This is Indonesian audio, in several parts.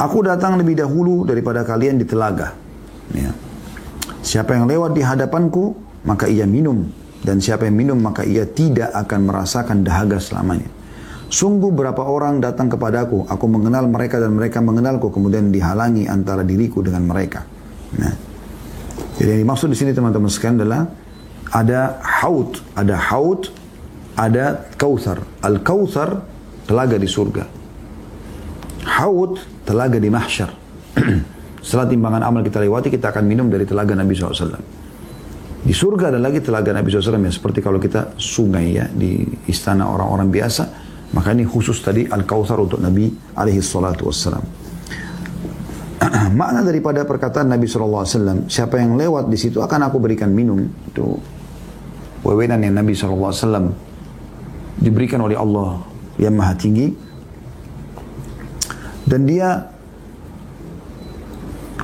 Aku datang lebih dahulu daripada kalian di telaga. Ya. Siapa yang lewat di hadapanku, maka ia minum. Dan siapa yang minum, maka ia tidak akan merasakan dahaga selamanya. Sungguh berapa orang datang kepadaku, aku mengenal mereka dan mereka mengenalku, kemudian dihalangi antara diriku dengan mereka. Nah, jadi yang dimaksud di sini teman-teman sekalian adalah ada haud, ada kautsar. Al-kautsar telaga di surga. Haud telaga di mahsyar. Setelah timbangan amal kita lewati, kita akan minum dari telaga Nabi SAW. Di surga ada lagi telaga Nabi SAW ya, seperti kalau kita sungai ya di istana orang-orang biasa. Maka ini khusus tadi Al-Kautsar untuk Nabi alaihi salatu wassalam. Makna daripada perkataan Nabi SAW, siapa yang lewat di situ akan aku berikan minum. Itu wewenang yang Nabi SAW diberikan oleh Allah yang maha tinggi. Dan dia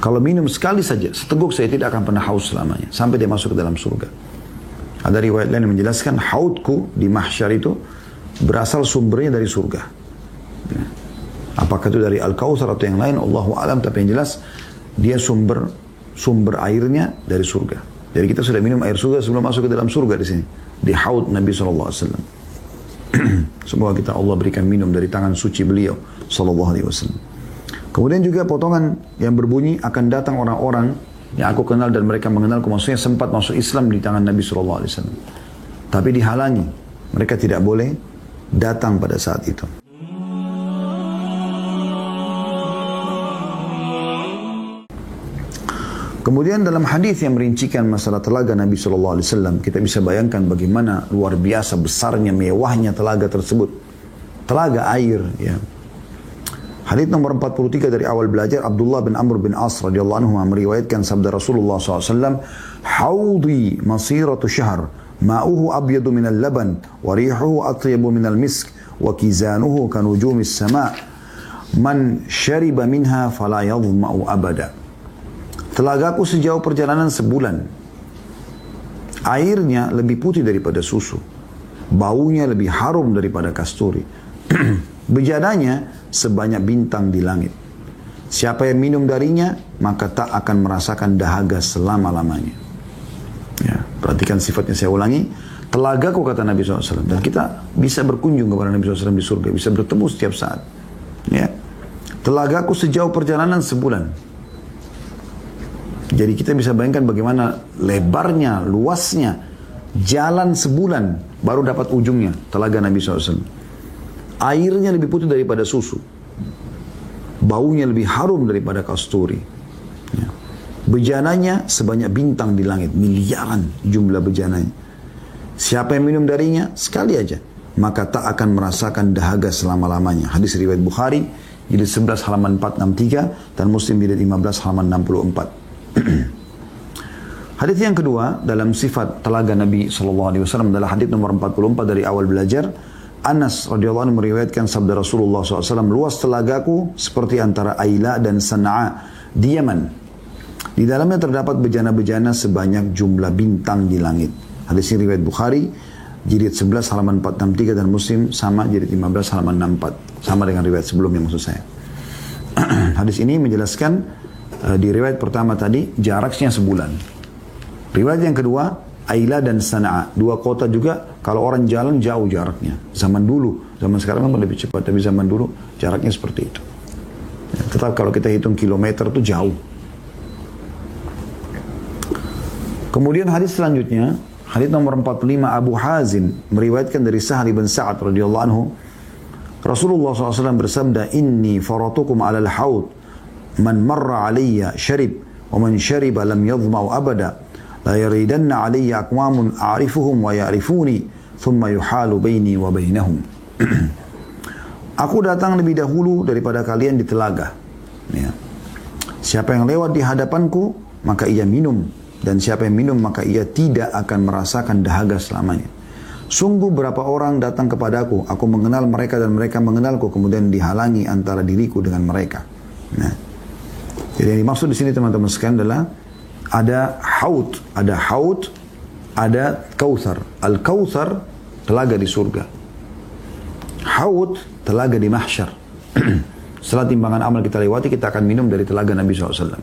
kalau minum sekali saja, seteguk saya tidak akan pernah haus selamanya. Sampai dia masuk ke dalam surga. Ada riwayat lain yang menjelaskan haudku di mahsyar itu berasal sumbernya dari surga. Ya. Apakah itu dari Al-Kautsar atau yang lain, Allahu a'lam, tapi yang jelas dia sumber airnya dari surga. Jadi kita sudah minum air surga sebelum masuk ke dalam surga di sini, di haud Nabi sallallahu alaihi wasallam. Semoga kita Allah berikan minum dari tangan suci beliau sallallahu alaihi wasallam. Kemudian juga potongan yang berbunyi, akan datang orang-orang yang aku kenal dan mereka mengenalku, maksudnya sempat masuk Islam di tangan Nabi sallallahu alaihi wasallam. Tapi dihalangi, mereka tidak boleh datang pada saat itu. Kemudian dalam hadis yang merincikan masalah telaga Nabi SAW, kita bisa bayangkan bagaimana luar biasa besarnya, mewahnya telaga tersebut. Telaga air. Ya. Hadis nomor 43 dari awal belajar, Abdullah bin Amr bin As radhiyallahu anhu meriwayatkan sabda Rasulullah SAW, "Haudi masiratu syahr. Ma'uhu abyadu minal laban, wa rihuhu atyabu minal misk, wa kizanuhu kanujumis sama' man syariba minha fala yadhma'u abada." Telagaku sejauh perjalanan sebulan. Airnya lebih putih daripada susu. Baunya lebih harum daripada kasturi. Bejananya sebanyak bintang di langit. Siapa yang minum darinya, maka tak akan merasakan dahaga selama-lamanya. Ya, perhatikan sifatnya, saya ulangi. Telagaku kata Nabi SAW. Dan kita bisa berkunjung kepada Nabi SAW di surga. Bisa bertemu setiap saat. Ya. Telagaku sejauh perjalanan sebulan. Jadi kita bisa bayangkan bagaimana lebarnya, luasnya. Jalan sebulan baru dapat ujungnya. Telaga Nabi SAW. Airnya lebih putih daripada susu. Baunya lebih harum daripada kasturi. Ya. Bejananya sebanyak bintang di langit. Miliaran jumlah bejananya. Siapa yang minum darinya, sekali aja, maka tak akan merasakan dahaga selama-lamanya. Hadis riwayat Bukhari, jilid 11 halaman 463, dan Muslim jilid 15 halaman 64. Hadis yang kedua dalam sifat telaga Nabi SAW adalah hadis nomor 44 dari awal belajar. Anas radhiyallahu anhu meriwayatkan sabda Rasulullah SAW, luas telagaku seperti antara Aila dan Sana'a di Yaman. Di dalamnya terdapat bejana-bejana sebanyak jumlah bintang di langit. Hadis ini riwayat Bukhari, jilid 11 halaman 463, dan Muslim sama jilid 15 halaman 64. Sama dengan riwayat sebelumnya maksud saya. Hadis ini menjelaskan di riwayat pertama tadi jaraknya sebulan. Riwayat yang kedua, Aila dan Sana'a, dua kota juga. Kalau orang jalan jauh jaraknya. Zaman dulu, zaman sekarang memang lebih cepat, tapi zaman dulu jaraknya seperti itu. Ya, tetap kalau kita hitung kilometer itu jauh. Kemudian hadis selanjutnya, hadis nomor 45, Abu Hazim meriwayatkan dari Sahal bin Sa'ad radhiyallahu anhu, Rasulullah SAW bersabda, "Inni faratukum alal haud, man marra alayya syarib, wa man syariba lam yadhma'u abada, la yaridanna alayya aqwamun a'rifuhum wa ya'rifuni, thumma yuhalu baini wa bainahum." Aku datang lebih dahulu daripada kalian di telaga. Ya. Siapa yang lewat di hadapanku, maka ia minum. Dan siapa yang minum, maka ia tidak akan merasakan dahaga selamanya. Sungguh berapa orang datang kepadaku, aku mengenal mereka dan mereka mengenalku, kemudian dihalangi antara diriku dengan mereka. Nah, jadi yang dimaksud di sini teman-teman sekalian adalah ada haud, ada kautsar. Al-kautsar telaga di surga. Haud telaga di mahsyar. Setelah timbangan amal kita lewati, kita akan minum dari telaga Nabi SAW.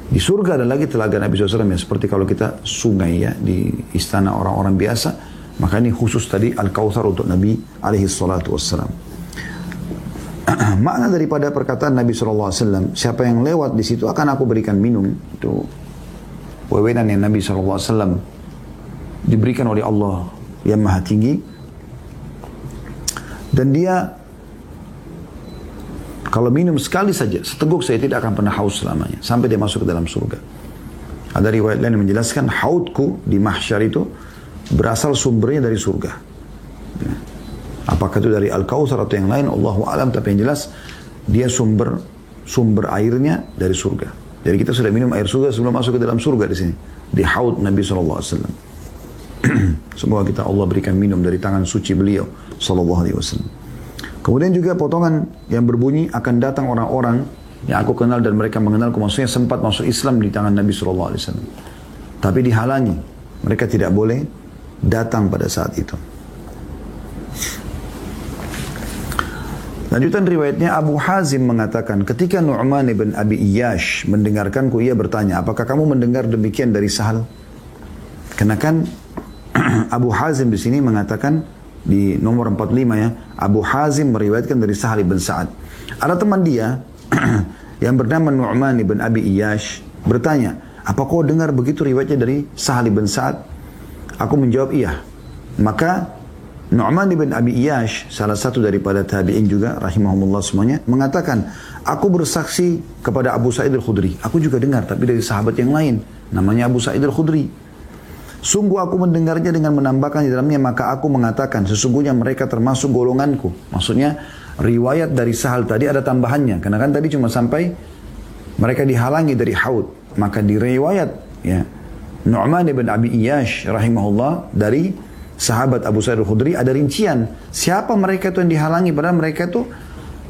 Di surga ada lagi telaga Nabi SAW ya, seperti kalau kita sungai ya, di istana orang-orang biasa, maka ini khusus tadi Al-Kautsar untuk Nabi alaihi salatu wassalam. Makna daripada perkataan Nabi SAW, siapa yang lewat di situ akan aku berikan minum, itu wewenang yang Nabi SAW diberikan oleh Allah yang maha tinggi, dan dia kalau minum sekali saja, seteguk saya tidak akan pernah haus selamanya sampai dia masuk ke dalam surga. Ada riwayat lain yang menjelaskan haudku di mahsyar itu berasal sumbernya dari surga. Apakah itu dari Al-Kautsar atau yang lain, Allahu a'lam, tapi yang jelas dia sumber airnya dari surga. Jadi kita sudah minum air surga sebelum masuk ke dalam surga di sini, di haud Nabi SAW. Semoga kita Allah berikan minum dari tangan suci beliau SAW. Kemudian juga potongan yang berbunyi, akan datang orang-orang yang aku kenal dan mereka mengenalku, maksudnya sempat masuk Islam di tangan Nabi SAW. Tapi dihalangi, mereka tidak boleh datang pada saat itu. Lanjutan riwayatnya, Abu Hazim mengatakan, ketika Nu'man ibn Abi Iyash mendengarkanku, ia bertanya, apakah kamu mendengar demikian dari Sahal? Karena kan Abu Hazim di sini mengatakan di nomor 45 ya, Abu Hazim meriwayatkan dari Sahal ibn Sa'ad. Ada teman dia yang bernama Nu'man ibn Abi Iyash bertanya, apa kau dengar begitu riwayatnya dari Sahal ibn Sa'ad? Aku menjawab iya. Maka Nu'man ibn Abi Iyash, salah satu daripada tabi'in juga, rahimahumullah semuanya, mengatakan, aku bersaksi kepada Abu Sa'id al-Khudri. Aku juga dengar, tapi dari sahabat yang lain, namanya Abu Sa'id al-Khudri. Sungguh aku mendengarnya dengan menambahkan di dalamnya, maka aku mengatakan, sesungguhnya mereka termasuk golonganku. Maksudnya, riwayat dari Sahal tadi ada tambahannya. Karena kan tadi cuma sampai mereka dihalangi dari haud. Maka di riwayat ya, Nu'man ibn Abi Iyash, rahimahullah, dari sahabat Abu Sa'id al-Khudri ada rincian siapa mereka itu yang dihalangi, padahal mereka itu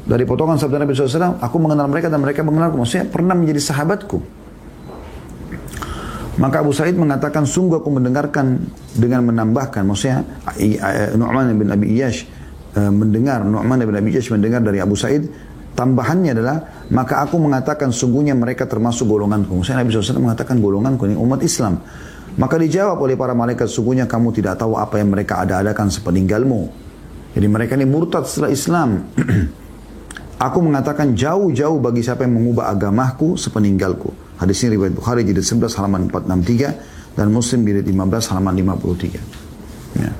dari potongan sabda Nabi SAW, aku mengenal mereka dan mereka mengenalku, maksudnya pernah menjadi sahabatku. Maka Abu Sa'id mengatakan, sungguh aku mendengarkan dengan menambahkan, maksudnya Nu'man bin Abi Iyash Nu'man bin Abi Iyash mendengar dari Abu Sa'id, tambahannya adalah, maka aku mengatakan sungguhnya mereka termasuk golonganku. Maksudnya Nabi SAW mengatakan golonganku, ini umat Islam. Maka dijawab oleh para malaikat, sungguhnya kamu tidak tahu apa yang mereka ada-adakan sepeninggalmu. Jadi mereka ini murtad setelah Islam. Aku mengatakan jauh-jauh bagi siapa yang mengubah agamaku sepeninggalku. Hadis ini riwayat Bukhari jilid 11 halaman 463 dan Muslim jilid 15 halaman 53. Ya.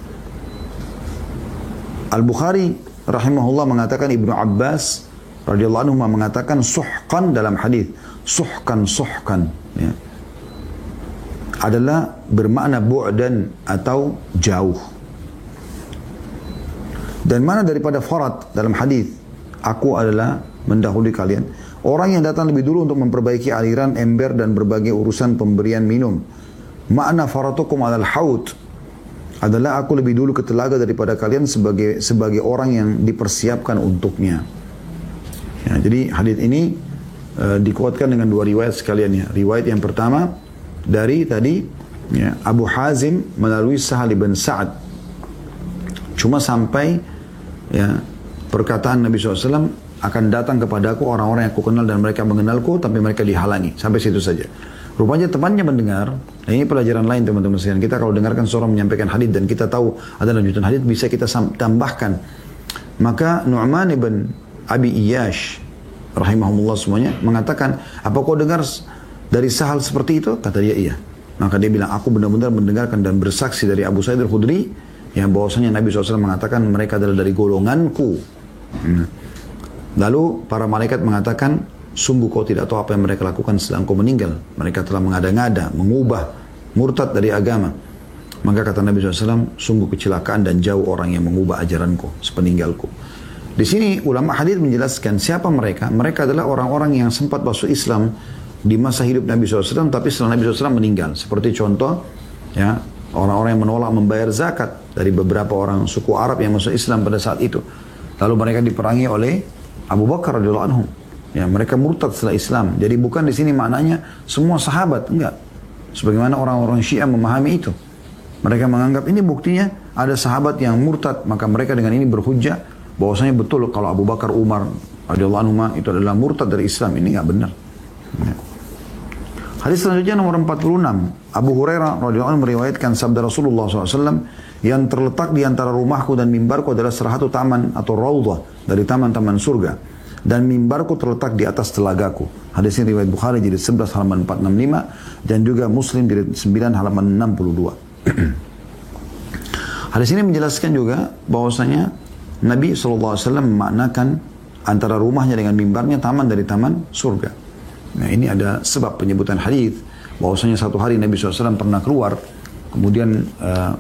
Al-Bukhari rahimahullah mengatakan, Ibnu Abbas radhiyallahu anhu mengatakan suhqan dalam hadis. Suhqan ya, adalah bermakna bu'dan atau jauh. Dan mana daripada farad dalam hadis, aku adalah mendahului kalian. Orang yang datang lebih dulu untuk memperbaiki aliran, ember dan berbagai urusan pemberian minum. Makna faratukum alal haud adalah aku lebih dulu ke telaga daripada kalian sebagai orang yang dipersiapkan untuknya. Ya, jadi hadis ini dikuatkan dengan dua riwayat sekalian ya. Riwayat yang pertama dari tadi ya, Abu Hazim melalui Sahal bin Sa'ad, cuma sampai ya, perkataan Nabi SAW, akan datang kepadaku orang-orang yang aku kenal dan mereka mengenalku, tapi mereka dihalangi, sampai situ saja. Rupanya temannya mendengar. Nah, ini pelajaran lain teman-teman sekalian. Kita kalau dengarkan seorang menyampaikan hadis dan kita tahu ada lanjutan hadis, bisa kita tambahkan. Maka Nu'man ibn Abi Iyash rahimahumullah semuanya mengatakan, apa kau dengar dari Sahal seperti itu? Kata dia iya. Maka dia bilang, aku benar-benar mendengarkan dan bersaksi dari Abu Sa'id al-Khudri yang bahwasanya Nabi SAW mengatakan mereka adalah dari golonganku. Lalu para malaikat mengatakan, sungguh kau tidak tahu apa yang mereka lakukan setelah kau meninggal. Mereka telah mengada-ngada, mengubah, murtad dari agama. Maka kata Nabi SAW, sungguh kecelakaan dan jauh orang yang mengubah ajaranku sepeninggalku. Di sini ulama hadis menjelaskan siapa mereka. Mereka adalah orang-orang yang sempat masuk Islam di masa hidup Nabi SAW, tapi setelah Nabi SAW meninggal. Seperti contoh, ya, orang-orang yang menolak membayar zakat dari beberapa orang suku Arab yang masuk Islam pada saat itu. Lalu mereka diperangi oleh Abu Bakar radhiyallahu anhu. Ya, mereka murtad setelah Islam. Jadi bukan di sini maknanya semua sahabat, enggak. Sebagaimana orang-orang Syiah memahami itu. Mereka menganggap ini buktinya ada sahabat yang murtad, maka mereka dengan ini berhujjah bahwasanya betul kalau Abu Bakar, Umar radhiyallahu anhu itu adalah murtad dari Islam. Ini nggak benar. Ya. Hadis selanjutnya nomor 46. Abu Hurairah radhiyallahu anhu meriwayatkan sabda Rasulullah SAW, yang terletak di antara rumahku dan mimbarku adalah salah satu taman atau raudhah dari taman-taman surga. Dan mimbarku terletak di atas telagaku. Hadis ini riwayat Bukhari jilid 11 halaman 465 dan juga Muslim jilid 9 halaman 62. Hadis ini menjelaskan juga bahwasanya Nabi SAW memaknakan antara rumahnya dengan mimbarnya taman dari taman surga. Nah, ini ada sebab penyebutan hadis bahwasanya satu hari Nabi SAW pernah keluar, kemudian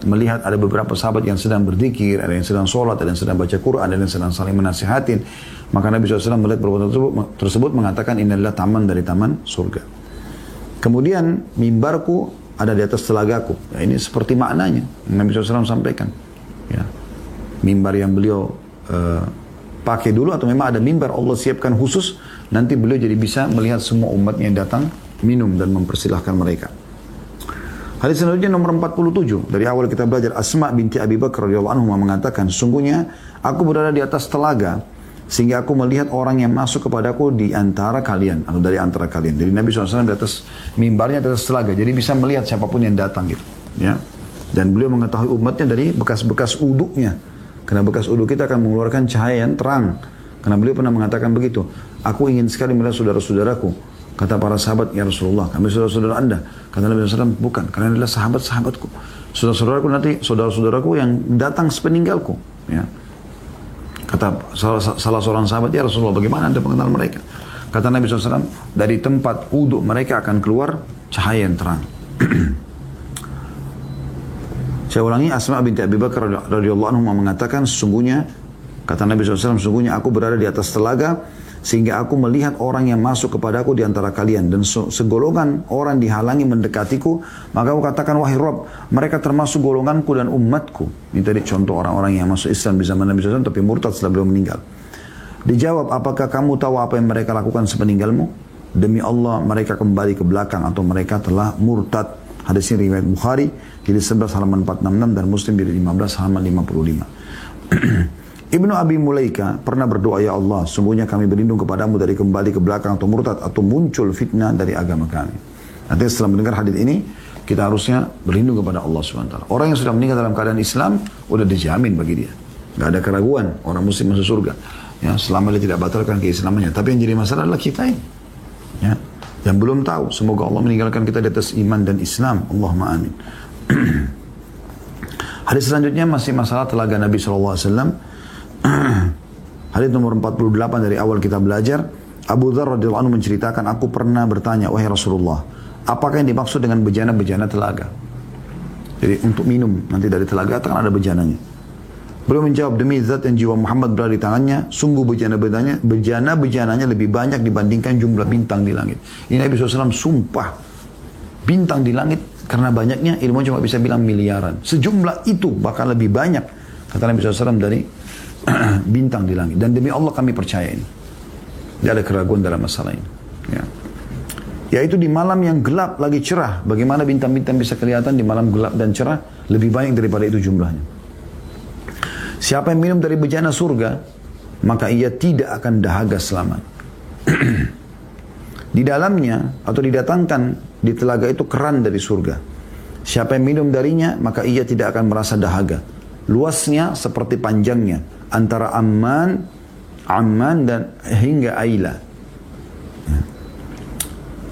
melihat ada beberapa sahabat yang sedang berzikir, ada yang sedang sholat, ada yang sedang baca Quran, ada yang sedang saling menasihatin. Maka Nabi SAW melihat perbuatan tersebut mengatakan ini adalah taman dari taman surga. Kemudian mimbarku ada di atas telagaku. Ya, ini seperti maknanya Nabi SAW sampaikan. Ya. Mimbar yang beliau pakai dulu atau memang ada mimbar Allah siapkan khusus, nanti beliau jadi bisa melihat semua umatnya yang datang minum dan mempersilahkan mereka. Hadis selanjutnya nomor 47. Dari awal kita belajar, Asma binti Abi Bakar radhiyallahu anhu mengatakan, sungguhnya aku berada di atas telaga sehingga aku melihat orang yang masuk kepadaku di antara kalian atau dari antara kalian. Jadi Nabi SAW di atas mimbarnya di atas telaga, jadi bisa melihat siapapun yang datang gitu. Ya. Dan beliau mengetahui umatnya dari bekas-bekas uduknya. Karena bekas uduk kita akan mengeluarkan cahaya yang terang. Karena beliau pernah mengatakan begitu. Aku ingin sekali melihat saudara-saudaraku. Kata para sahabat, ya Rasulullah, kami saudara-saudara Anda. Kata Nabi SAW, bukan, karena adalah sahabat-sahabatku. Saudara-saudaraku nanti, saudara-saudaraku yang datang sepeninggalku. Ya. Kata salah seorang sahabat, ya Rasulullah, bagaimana Anda mengenal mereka? Kata Nabi SAW, dari tempat uduk mereka akan keluar cahaya yang terang. Saya ulangi, Asma binti Abi Bakar radhiyallahu anhu mengatakan, sesungguhnya, kata Nabi SAW, sesungguhnya aku berada di atas telaga, sehingga aku melihat orang yang masuk kepadaku di antara kalian. Dan segolongan orang dihalangi mendekatiku, maka aku katakan, wahai Rabb, mereka termasuk golonganku dan umatku. Ini tadi contoh orang-orang yang masuk Islam di zaman Nabi SAW, tapi murtad setelah beliau meninggal. Dijawab, apakah kamu tahu apa yang mereka lakukan sepeninggalmu? Demi Allah, mereka kembali ke belakang atau mereka telah murtad. Hadis ini riwayat Bukhari, jilid 11 halaman 466 dan Muslim jilid 15 halaman 55. Ibnu Abi Mulaika pernah berdoa, ya Allah, sungguhnya kami berlindung kepadamu dari kembali ke belakang atau murtad atau muncul fitnah dari agama kami. Nanti setelah mendengar hadis ini, kita harusnya berlindung kepada Allah SWT. Orang yang sudah meninggal dalam keadaan Islam, udah dijamin bagi dia. Gak ada keraguan, orang muslim masuk surga. Ya, selama dia tidak batalkan keislamannya. Tapi yang jadi masalah adalah kita ini. Ya, yang belum tahu. Semoga Allah meninggalkan kita di atas iman dan Islam. Allahumma amin. Hadis selanjutnya masih masalah telaga Nabi SAW. Hadis nomor 48 dari awal kita belajar. Abu Dzar radhiyallahu anhu menceritakan, aku pernah bertanya, wahai Rasulullah, apakah yang dimaksud dengan bejana-bejana telaga? Jadi untuk minum nanti dari telaga akan ada bejananya. Beliau menjawab, demi zat yang jiwa Muhammad berada di tangannya, sungguh bejana-bejananya lebih banyak dibandingkan jumlah bintang di langit. Ini Nabi SAW sumpah, bintang di langit karena banyaknya, ilmu cuma bisa bilang miliaran. Sejumlah itu bahkan lebih banyak, kata Nabi SAW, dari bintang di langit. Dan demi Allah kami percaya ini. Tidak ada keraguan dalam masalah ini. Ya. Yaitu di malam yang gelap lagi cerah. Bagaimana bintang-bintang bisa kelihatan di malam gelap dan cerah? Lebih banyak daripada itu jumlahnya. Siapa yang minum dari bejana surga, maka ia tidak akan dahaga selama. Di dalamnya atau didatangkan di telaga itu keran dari surga. Siapa yang minum darinya, maka ia tidak akan merasa dahaga. Luasnya seperti panjangnya antara Amman dan hingga Aila.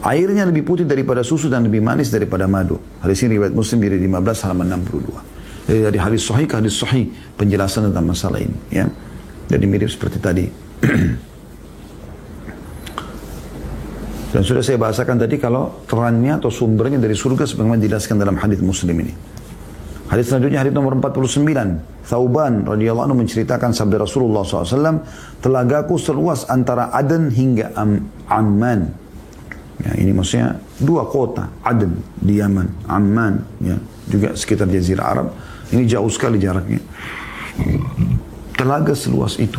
Airnya lebih putih daripada susu dan lebih manis daripada madu. Hadis ini riwayat Muslim di 15 halaman 62. Jadi dari hadis sahih ke hadis sahih penjelasan tentang masalah ini, ya. Jadi mirip seperti tadi. Dan sudah saya bahasakan tadi kalau kerannya atau sumbernya dari surga sebagaimana dijelaskan dalam hadis Muslim ini. Hadis selanjutnya hadis nomor 49. Thauban radhiyallahu anhu menceritakan sabda Rasulullah SAW, telagaku seluas antara Aden hingga Amman. Ya, ini maksudnya dua kota, Aden di Yaman, Amman ya, juga sekitar Jazirah Arab. Ini jauh sekali jaraknya. Telaga seluas itu.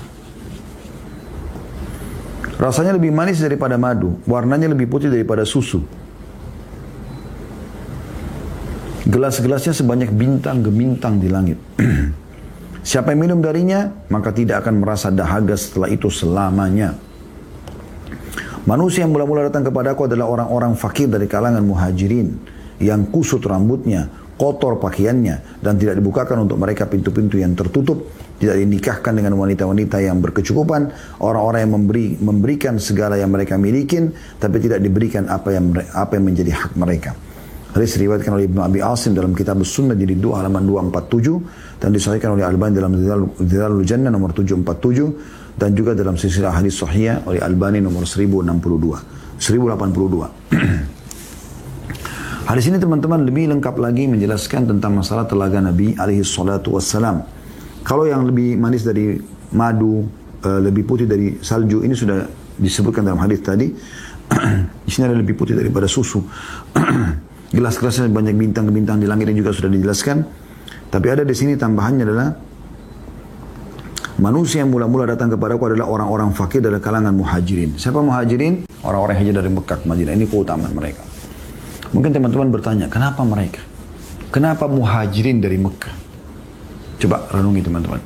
Rasanya lebih manis daripada madu, warnanya lebih putih daripada susu. Gelas-gelasnya sebanyak bintang gemintang di langit. Siapa yang minum darinya, maka tidak akan merasa dahaga setelah itu selamanya. Manusia yang mula-mula datang kepadaku adalah orang-orang fakir dari kalangan muhajirin, yang kusut rambutnya, kotor pakaiannya, dan tidak dibukakan untuk mereka pintu-pintu yang tertutup, tidak dinikahkan dengan wanita-wanita yang berkecukupan, orang-orang yang memberikan segala yang mereka milikin, tapi tidak diberikan apa yang menjadi hak mereka. Hadis diriwayatkan oleh Ibnu Abi Asim dalam kitab Sunnah jilid 2 halaman 247 dan disahihkan oleh Albani dalam Dhilalul Jannah nomor 747 dan juga dalam silsilah hadis sahih oleh Albani nomor 1082. Hadis ini teman-teman lebih lengkap lagi menjelaskan tentang masalah telaga Nabi alaihi salatu wassalam. Kalau yang lebih manis dari madu, lebih putih dari salju, ini sudah disebutkan dalam hadis tadi. Di sini ada lebih putih daripada susu. Gelas-gelasnya banyak bintang-bintang di langit, ini juga sudah dijelaskan. Tapi ada di sini tambahannya adalah manusia yang mula-mula datang kepadaku adalah orang-orang fakir dari kalangan muhajirin. Siapa muhajirin? Orang-orang yang hijrah dari Mekah ke Madinah. Ini keutamaan mereka. Mungkin teman-teman bertanya, kenapa mereka? Kenapa muhajirin dari Mekah? Coba renungi teman-teman.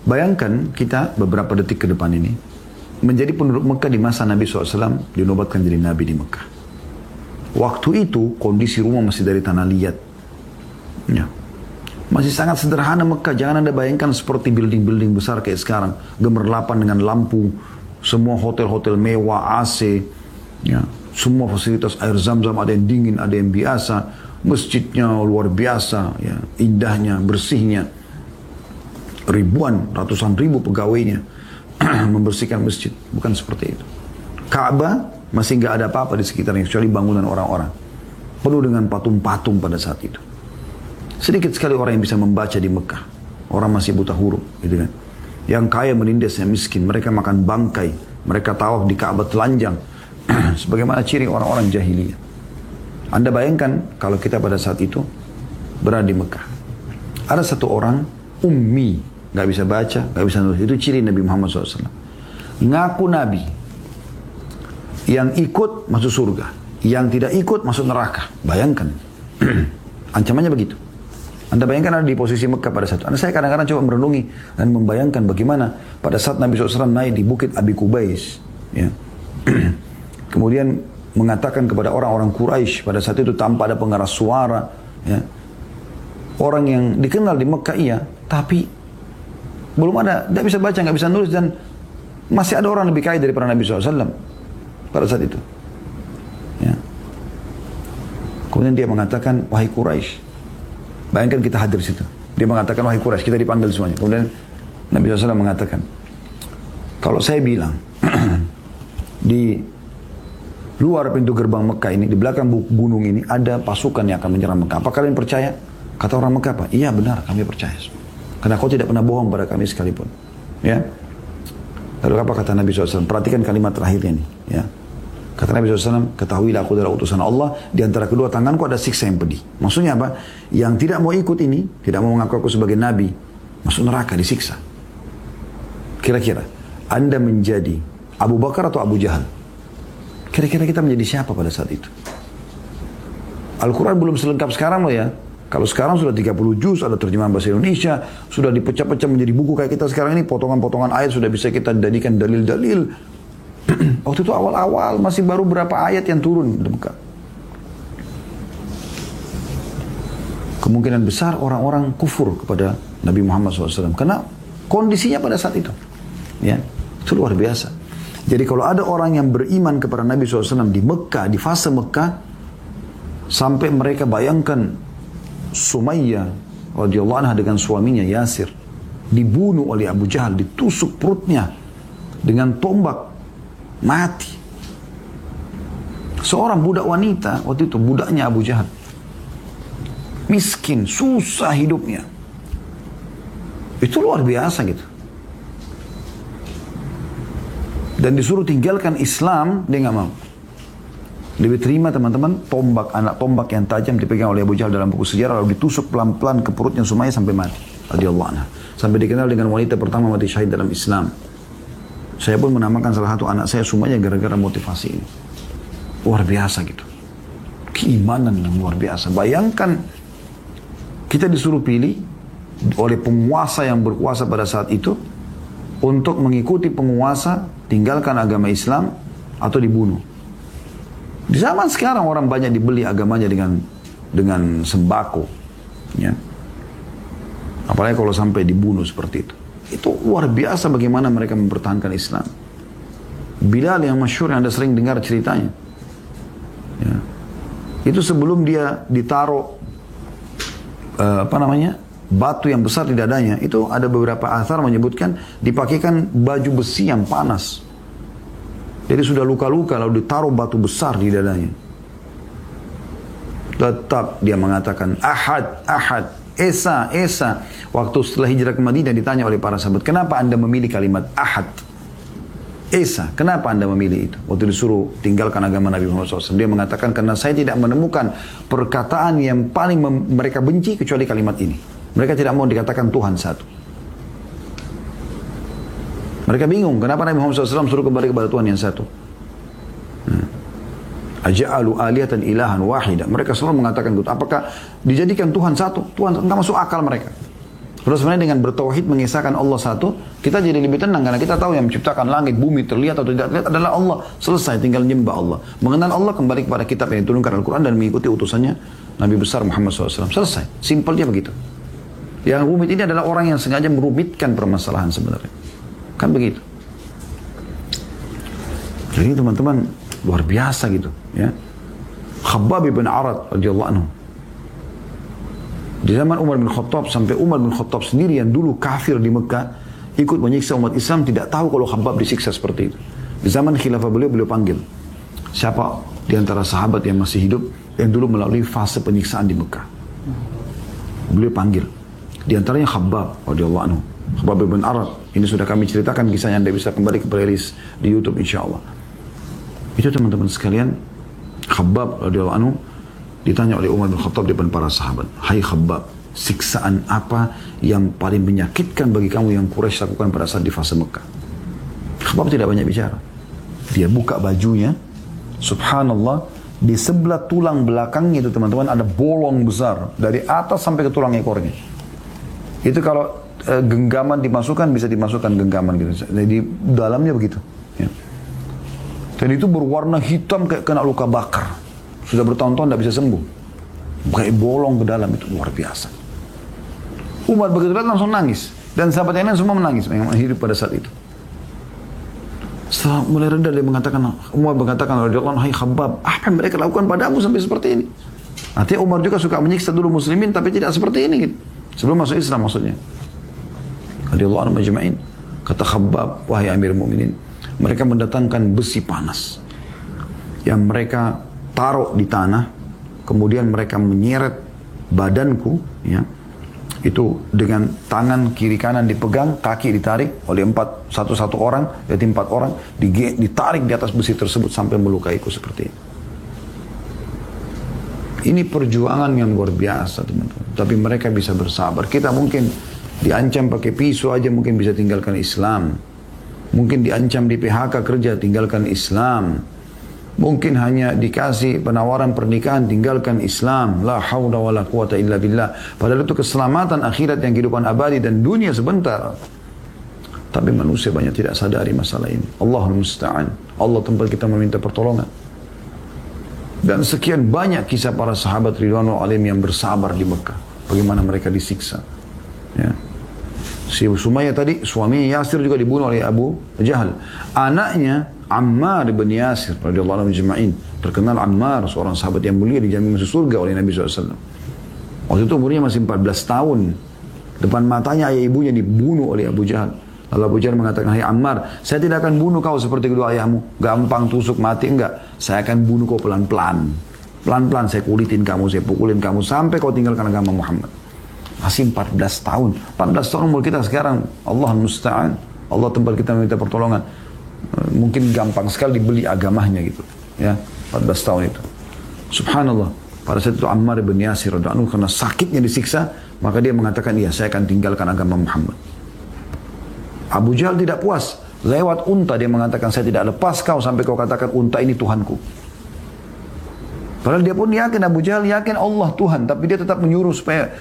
Bayangkan kita beberapa detik ke depan ini menjadi penduduk Mekah di masa Nabi SAW dinobatkan jadi Nabi di Mekah. Waktu itu kondisi rumah masih dari tanah liat. Ya. Masih sangat sederhana Mekah. Jangan Anda bayangkan seperti building-building besar kayak sekarang. Gemerlapan dengan lampu. Semua hotel-hotel mewah, AC. Ya. Semua fasilitas air zam-zam, ada yang dingin, ada yang biasa. Masjidnya luar biasa. Ya. Indahnya, bersihnya. Ribuan, ratusan ribu pegawainya membersihkan masjid. Bukan seperti itu. Ka'bah masih nggak ada apa-apa di sekitarnya kecuali bangunan orang-orang. Penuh dengan patung-patung pada saat itu. Sedikit sekali orang yang bisa membaca di Mekah. Orang masih buta huruf, gitu kan. Yang kaya menindas yang miskin, mereka makan bangkai, mereka tawaf di Ka'bah telanjang. Sebagaimana ciri orang-orang jahiliyah. Anda bayangkan kalau kita pada saat itu berada di Mekah. Ada satu orang ummi, nggak bisa baca, nggak bisa nulis. Itu ciri Nabi Muhammad SAW. Ngaku Nabi. Yang ikut masuk surga, yang tidak ikut masuk neraka. Bayangkan. Ancamannya begitu. Anda bayangkan ada di posisi Mekah pada saat itu. Saya kadang-kadang coba merenungi dan membayangkan bagaimana pada saat Nabi SAW naik di bukit Abi Kubais, ya. Kemudian mengatakan kepada orang-orang Quraisy pada saat itu tanpa ada pengeras suara, ya. Orang yang dikenal di Mekah iya, tapi belum ada, tidak bisa baca, nggak bisa nulis, dan masih ada orang lebih kaya daripada Nabi SAW pada saat itu. Ya. Kemudian dia mengatakan, wahai Quraisy. Bayangkan kita hadir di situ. Dia mengatakan, wahai Quraisy, kita dipanggil semuanya. Kemudian Nabi SAW mengatakan, kalau saya bilang di luar pintu gerbang Mekah ini, di belakang gunung ini ada pasukan yang akan menyerang Mekah. Apa kalian percaya? Kata orang Mekah, apa? Iya benar, kami percaya. Karena kau tidak pernah bohong pada kami sekalipun. Ya. Lalu apa kata Nabi SAW? Perhatikan kalimat terakhirnya nih. Ya. Kata Nabi SAW, ketahuilah aku adalah utusan Allah, di antara kedua tanganku ada siksa yang pedih. Maksudnya apa? Yang tidak mau ikut ini, tidak mau mengaku aku sebagai Nabi, masuk neraka, disiksa. Kira-kira, Anda menjadi Abu Bakar atau Abu Jahal? Kira-kira kita menjadi siapa pada saat itu? Al-Quran belum selengkap sekarang loh ya. Kalau sekarang sudah 30 juz, ada terjemahan bahasa Indonesia, sudah dipecah-pecah menjadi buku kayak kita sekarang ini, potongan-potongan ayat sudah bisa kita jadikan dalil-dalil. Waktu itu awal-awal masih baru berapa ayat yang turun. Kemungkinan besar orang-orang kufur kepada Nabi Muhammad SAW. Karena kondisinya pada saat itu. Ya, itu luar biasa. Jadi kalau ada orang yang beriman kepada Nabi SAW di Mekah, di fase Mekah, sampai mereka bayangkan Sumayyah radhiyallahu anha dengan suaminya Yasir dibunuh oleh Abu Jahal, ditusuk perutnya dengan tombak, mati. Seorang budak wanita waktu itu, budaknya Abu Jahal, miskin, susah hidupnya. Itu luar biasa gitu. Dan disuruh tinggalkan Islam, dia nggak mau. Lebih terima teman-teman tombak, anak tombak yang tajam dipegang oleh Abu Jahal dalam buku sejarah, lalu ditusuk pelan-pelan ke perutnya Sumayyah sampai mati radhiyallahu anha. Sampai dikenal dengan wanita pertama mati syahid dalam Islam. Saya pun menamakan salah satu anak saya Sumayyah gara-gara motivasi ini. Luar biasa gitu. Keimanan yang luar biasa. Bayangkan kita disuruh pilih oleh penguasa yang berkuasa pada saat itu untuk mengikuti penguasa, tinggalkan agama Islam atau dibunuh. Di zaman sekarang orang banyak dibeli agamanya dengan sembako, ya. Apalagi kalau sampai dibunuh seperti itu. Itu luar biasa bagaimana mereka mempertahankan Islam. Bilal yang masyhur yang Anda sering dengar ceritanya, ya. Itu sebelum dia ditaruh batu yang besar di dadanya, itu ada beberapa athar menyebutkan dipakaikan baju besi yang panas. Jadi sudah luka-luka lalu ditaruh batu besar di dadanya. Tetap dia mengatakan Ahad, Ahad, Esa, Esa. Waktu setelah hijrah ke Madinah ditanya oleh para sahabat, kenapa Anda memilih kalimat Ahad, Esa? Kenapa Anda memilih itu? Waktu disuruh tinggalkan agama Nabi Muhammad SAW, dia mengatakan karena saya tidak menemukan perkataan yang paling mereka benci kecuali kalimat ini. Mereka tidak mau dikatakan Tuhan satu. Mereka bingung kenapa Nabi Muhammad SAW suruh kembali kepada Tuhan yang satu. Aja'alu alihatan ilahan wahida. Mereka selalu mengatakan gitu. Apakah dijadikan Tuhan satu? Tuhan nggak masuk akal mereka. Terus sebenarnya dengan bertauhid mengisahkan Allah satu, kita jadi lebih tenang karena kita tahu yang menciptakan langit, bumi, terlihat atau tidak terlihat adalah Allah. Selesai, tinggal menyembah Allah. Mengenal Allah kembali kepada kitab yang diturunkan Al-Quran dan mengikuti utusannya Nabi besar Muhammad SAW. Selesai, simpelnya begitu. Yang rumit ini adalah orang yang sengaja merumitkan permasalahan sebenarnya. Kan begitu. Jadi teman-teman luar biasa gitu, ya. Khabbab bin Arad radhiyallahu anhu. Di zaman Umar bin Khattab sampai Umar bin Khattab sendiri yang dulu kafir di Mekah ikut menyiksa umat Islam tidak tahu kalau Khabbab disiksa seperti itu. Di zaman khilafah beliau panggil siapa di antara sahabat yang masih hidup yang dulu melalui fase penyiksaan di Mekah. Beliau panggil. Di antaranya Khabbab radhiyallahu anhu. Khabbab bin Arad. Ini sudah kami ceritakan kisahnya, Anda bisa kembali ke playlist di YouTube insyaallah. Itu teman-teman sekalian, Khabbab radhiyallahu anhu ditanya oleh Umar bin Khattab di depan para sahabat, "Hai Khabbab, siksaan apa yang paling menyakitkan bagi kamu yang Quraisy lakukan pada saat di fase Mekah?" Khabbab tidak banyak bicara. Dia buka bajunya, subhanallah, di sebelah tulang belakangnya itu teman-teman ada bolong besar dari atas sampai ke tulang ekornya. Itu kalau genggaman dimasukkan bisa dimasukkan genggaman gitu. Jadi dalamnya begitu. Ya. Dan itu berwarna hitam kayak kena luka bakar. Sudah bertahun-tahun tidak bisa sembuh. Kayak bolong ke dalam, itu luar biasa. Umar begitu lihat langsung nangis. Dan sahabat yang lain semua menangis yang hidup pada saat itu. Setelah mulai reda dia mengatakan, Umar mengatakan, hai Khabbab, apa yang mereka lakukan padamu sampai seperti ini? Artinya Umar juga suka menyiksa dulu muslimin tapi tidak seperti ini gitu. Sebelum masuk Islam maksudnya. Radhiyallahu anhum ajma'in. Kata Khabbab, wahai Amir Mu'minin, mereka mendatangkan besi panas yang mereka taruh di tanah, kemudian mereka menyeret badanku, ya, itu dengan tangan kiri kanan dipegang, kaki ditarik oleh satu orang, jadi 4 orang, ditarik di atas besi tersebut sampai melukaiku seperti ini. Ini perjuangan yang luar biasa teman-teman. Tapi mereka bisa bersabar. Kita mungkin diancam pakai pisau aja mungkin bisa tinggalkan Islam. Mungkin diancam di PHK kerja tinggalkan Islam. Mungkin hanya dikasih penawaran pernikahan tinggalkan Islam. La haula wa la quwata illa billah. Padahal itu keselamatan akhirat yang kehidupan abadi dan dunia sebentar. Tapi manusia banyak tidak sadari masalah ini. Allahul musta'an. Allah tempat kita meminta pertolongan. Dan sekian banyak kisah para sahabat ridwanul alaihim yang bersabar di Mekah. Bagaimana mereka disiksa. Ya. Si Sumayyah tadi, suaminya Yasir juga dibunuh oleh Abu Jahal. Anaknya Ammar bin Yasir radhiyallahu anhu ajma'in. Terkenal Ammar, seorang sahabat yang mulia dijamin masuk surga oleh Nabi SAW. Waktu itu umurnya masih 14 tahun. Depan matanya ayah ibunya dibunuh oleh Abu Jahal. Lalu Abu Jahal mengatakan, hai Ammar, saya tidak akan bunuh kau seperti kedua ayahmu. Gampang tusuk mati, enggak. Saya akan bunuh kau pelan-pelan. Pelan-pelan saya kulitin kamu, saya pukulin kamu sampai kau tinggalkan agama Muhammad. Masih 14 tahun. 14 tahun umur kita sekarang. Allah musta'an. Allah tempat kita meminta pertolongan. Mungkin gampang sekali dibeli agamanya gitu. Ya, 14 tahun itu. Subhanallah. Pada saat itu Ammar bin Yasir radhiyallahu anhu karena sakitnya disiksa, maka dia mengatakan, iya saya akan tinggalkan agama Muhammad. Abu Jahal tidak puas. Lewat unta dia mengatakan, saya tidak lepas kau sampai kau katakan unta ini Tuhanku. Padahal dia pun yakin, Abu Jahal yakin Allah Tuhan. Tapi dia tetap menyuruh supaya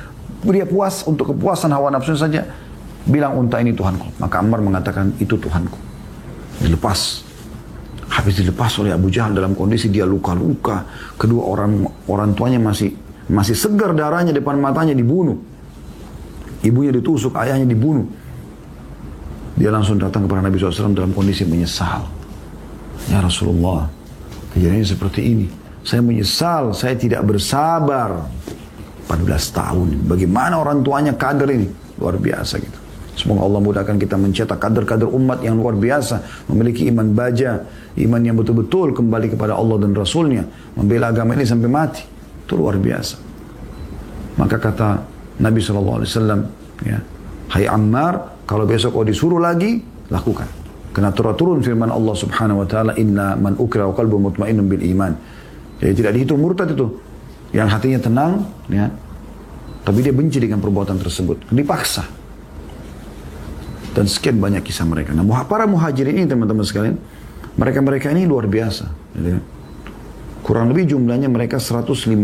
dia puas untuk kepuasan hawa nafsu saja, bilang unta ini Tuhanku. Maka Ammar mengatakan itu Tuhanku. Dilepas. Habis dilepas oleh Abu Jahal dalam kondisi dia luka-luka. Kedua orang tuanya masih segar darahnya, depan matanya dibunuh. Ibunya ditusuk, ayahnya dibunuh. Dia langsung datang kepada Nabi SAW dalam kondisi menyesal. Ya Rasulullah, kejadiannya seperti ini. Saya menyesal, saya tidak bersabar. 14 tahun. Bagaimana orang tuanya kader ini? Luar biasa gitu. Semoga Allah mudahkan kita mencetak kader-kader umat yang luar biasa. Memiliki iman baja. Iman yang betul-betul kembali kepada Allah dan Rasulnya. Membela agama ini sampai mati. Itu luar biasa. Maka kata Nabi SAW, ya, hai Ammar, kalau besok kau disuruh lagi, lakukan. Karena turun firman Allah Subhanahu wa taala, inna man ukra wa qalbu mutmainnun bil iman. Jadi tidak dihitung murtad itu. Yang hatinya tenang, ya. Tapi dia benci dengan perbuatan tersebut. Dipaksa. Dan sekian banyak kisah mereka. Nah, para muhajirin ini teman-teman sekalian, mereka-mereka ini luar biasa. Gitu. Kurang lebih jumlahnya mereka 153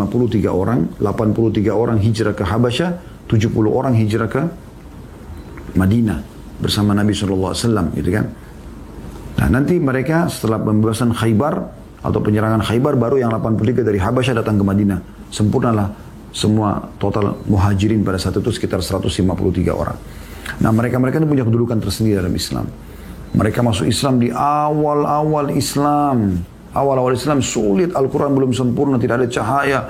orang, 83 orang hijrah ke Habasyah, 70 orang hijrah ke Madinah bersama Nabi SAW, gitu kan. Nah, nanti mereka setelah pembebasan Khaybar atau penyerangan Khaybar, baru yang 83 dari Habasyah datang ke Madinah. Sempurnalah semua total muhajirin pada saat itu sekitar 153 orang. Nah, mereka-mereka ini punya kedudukan tersendiri dalam Islam. Mereka masuk Islam di awal-awal Islam. Awal-awal Islam sulit, Al-Quran belum sempurna, tidak ada cahaya.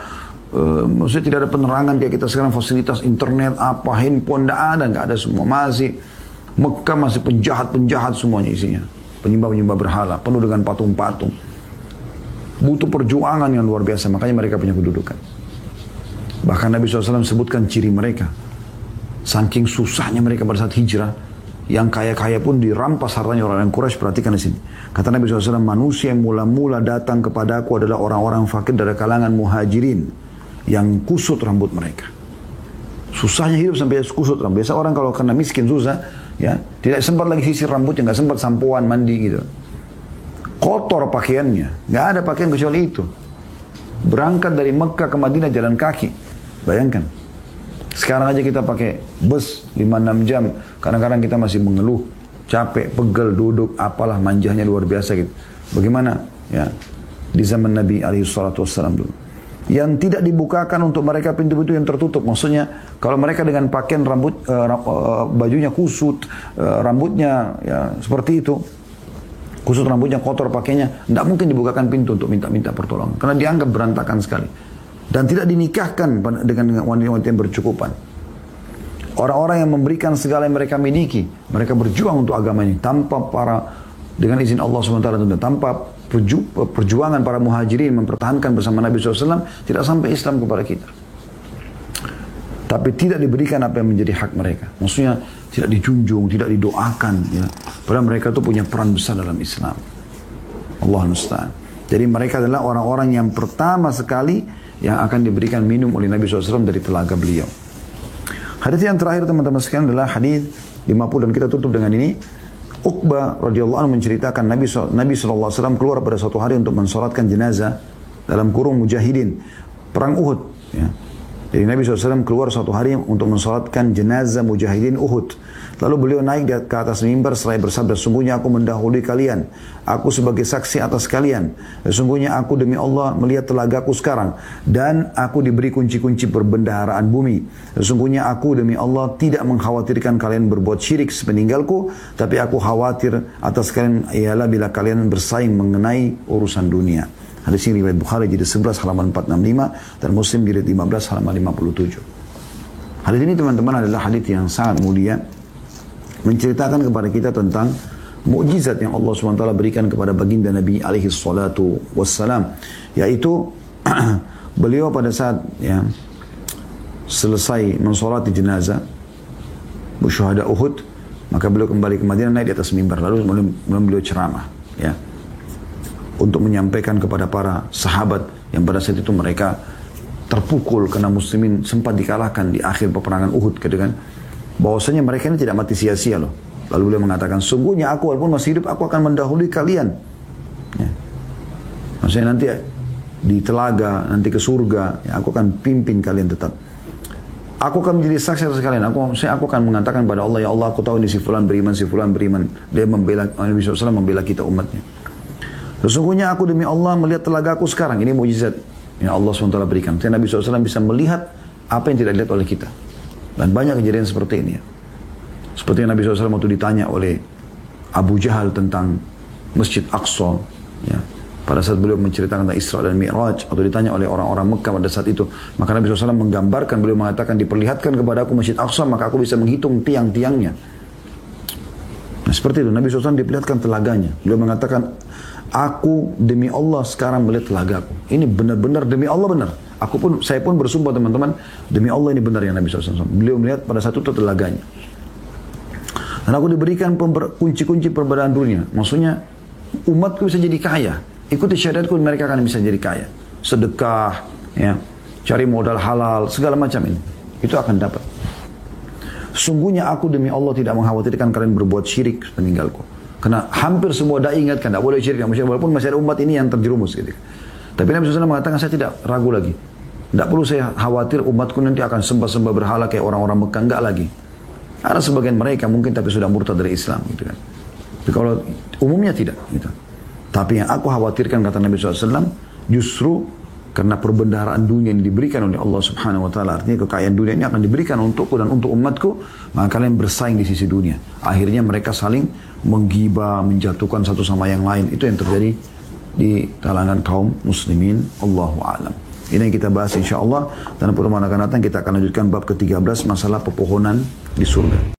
Maksudnya tidak ada penerangan kayak kita sekarang, fasilitas internet, handphone, nggak ada semua. Masih Mekah masih penjahat-penjahat semuanya isinya. Penyembah-penyembah berhala, penuh dengan patung-patung. Butuh perjuangan yang luar biasa, makanya mereka punya kedudukan. Bahkan Nabi SAW sebutkan ciri mereka. Saking susahnya mereka pada saat hijrah, yang kaya-kaya pun dirampas hartanya orang-orang Quraisy. Perhatikan di sini. Kata Nabi SAW, manusia yang mula-mula datang kepadaku adalah orang-orang fakir dari kalangan muhajirin yang kusut rambut mereka. Susahnya hidup sampai kusut rambut. Biasa orang kalau kena miskin susah, ya tidak sempat lagi sisir rambutnya, nggak sempat sampoan, mandi gitu. Kotor pakaiannya, nggak ada pakaian kecuali itu. Berangkat dari Mekah ke Madinah jalan kaki. Bayangkan. Sekarang aja kita pakai bus 5-6 jam. Kadang-kadang kita masih mengeluh, capek, pegel, duduk, apalah manjanya luar biasa gitu. Bagaimana? Ya, di zaman Nabi SAW dulu. Yang tidak dibukakan untuk mereka pintu-pintu yang tertutup. Maksudnya, kalau mereka dengan pakaian bajunya kusut, rambutnya ya seperti itu, kusut rambutnya kotor pakainya, tidak mungkin dibukakan pintu untuk minta-minta pertolongan. Karena dianggap berantakan sekali. Dan tidak dinikahkan dengan wanita-wanita yang bercukupan. Orang-orang yang memberikan segala yang mereka miliki, mereka berjuang untuk agama ini dengan izin Allah SWT, tanpa perjuangan para muhajirin mempertahankan bersama Nabi SAW, tidak sampai Islam kepada kita. Tapi tidak diberikan apa yang menjadi hak mereka. Maksudnya tidak dijunjung, tidak didoakan. Ya. Padahal mereka itu punya peran besar dalam Islam. Allah musta'an. Jadi mereka adalah orang-orang yang pertama sekali yang akan diberikan minum oleh Nabi SAW dari telaga beliau. Hadis yang terakhir teman-teman sekalian adalah hadis 50, dan kita tutup dengan ini. Uqbah radhiyallahu anhu menceritakan Nabi SAW keluar pada suatu hari untuk mensolatkan jenazah dalam kurung mujahidin perang Uhud. Ya. Jadi Nabi SAW keluar suatu hari untuk mensolatkan jenazah mujahidin Uhud. Lalu beliau naik ke atas mimbar seraya bersabda, sungguhnya aku mendahului kalian. Aku sebagai saksi atas kalian. Sesungguhnya aku demi Allah melihat telagaku sekarang. Dan aku diberi kunci-kunci perbendaharaan bumi. Sesungguhnya aku demi Allah tidak mengkhawatirkan kalian berbuat syirik sepeninggalku. Tapi aku khawatir atas kalian ialah bila kalian bersaing mengenai urusan dunia. Hadis ini riwayat Bukhari jilid 11 halaman 465 dan Muslim jilid 15 halaman 57. Hadis ini teman-teman adalah hadis yang sangat mulia, menceritakan kepada kita tentang mukjizat yang Allah SWT berikan kepada baginda Nabi alaihi salatu wassalam, yaitu beliau pada saat ya selesai mensolati jenazah syuhada Uhud, maka beliau kembali ke Madinah, naik di atas mimbar, lalu beliau ceramah ya untuk menyampaikan kepada para sahabat yang pada saat itu mereka terpukul karena muslimin sempat dikalahkan di akhir peperangan Uhud, kan? Bahwasanya mereka ini tidak mati sia-sia loh. Lalu beliau mengatakan, sungguhnya aku walaupun masih hidup, aku akan mendahului kalian. Ya. Maksudnya nanti di telaga, nanti ke surga, ya, aku akan pimpin kalian tetap. Aku akan menjadi saksi atas kalian. Aku akan mengatakan kepada Allah, ya Allah, aku tahu ini si fulan beriman, si fulan beriman. Dia membela, Nabi SAW membela kita umatnya. Sesungguhnya aku demi Allah melihat telaga aku sekarang. Ini mukjizat yang Allah SWT berikan. Jadi Nabi SAW bisa melihat apa yang tidak dilihat oleh kita. Dan banyak kejadian seperti ini. Seperti yang Nabi SAW waktu ditanya oleh Abu Jahal tentang Masjid Aqsa. Ya. Pada saat beliau menceritakan tentang Isra dan Mi'raj, atau ditanya oleh orang-orang Mekah pada saat itu, maka Nabi SAW menggambarkan, beliau mengatakan, diperlihatkan kepada aku Masjid Aqsa, maka aku bisa menghitung tiang-tiangnya. Nah seperti itu, Nabi SAW diperlihatkan telaganya. Beliau mengatakan, aku demi Allah sekarang melihat telagaku. Ini benar-benar demi Allah benar. Saya pun bersumpah teman-teman, demi Allah ini benar yang Nabi SAW. Beliau melihat pada saat itu telaganya. Dan aku diberikan kunci-kunci perbedaan dunia. Maksudnya, umatku bisa jadi kaya. Ikuti syariatku, mereka akan bisa jadi kaya. Sedekah, ya, cari modal halal, segala macam ini. Itu akan dapat. Sungguhnya aku demi Allah tidak mengkhawatirkan kalian berbuat syirik meninggalku. Karena hampir semua dai ingatkan, tidak boleh syirik. Walaupun masih ada umat ini yang terjerumus. Gitu. Tapi Nabi SAW mengatakan, saya tidak ragu lagi. Tidak perlu saya khawatir umatku nanti akan sembah-sembah berhala kayak orang-orang Mekah. Enggak lagi. Ada sebagian mereka mungkin tapi sudah murtad dari Islam. Gitu kan. Tapi kalau umumnya tidak. Gitu. Tapi yang aku khawatirkan, kata Nabi SAW, justru karena perbendaharaan dunia yang diberikan oleh Allah Subhanahu Wa Taala, artinya kekayaan dunia ini akan diberikan untukku dan untuk umatku, maka kalian bersaing di sisi dunia. Akhirnya mereka saling menggibah, menjatuhkan satu sama yang lain. Itu yang terjadi di kalangan kaum muslimin. Allahu a'lam. Ini yang kita bahas insya Allah. Dan pertemuan akan datang kita akan lanjutkan bab ke-13, masalah pepohonan di surga.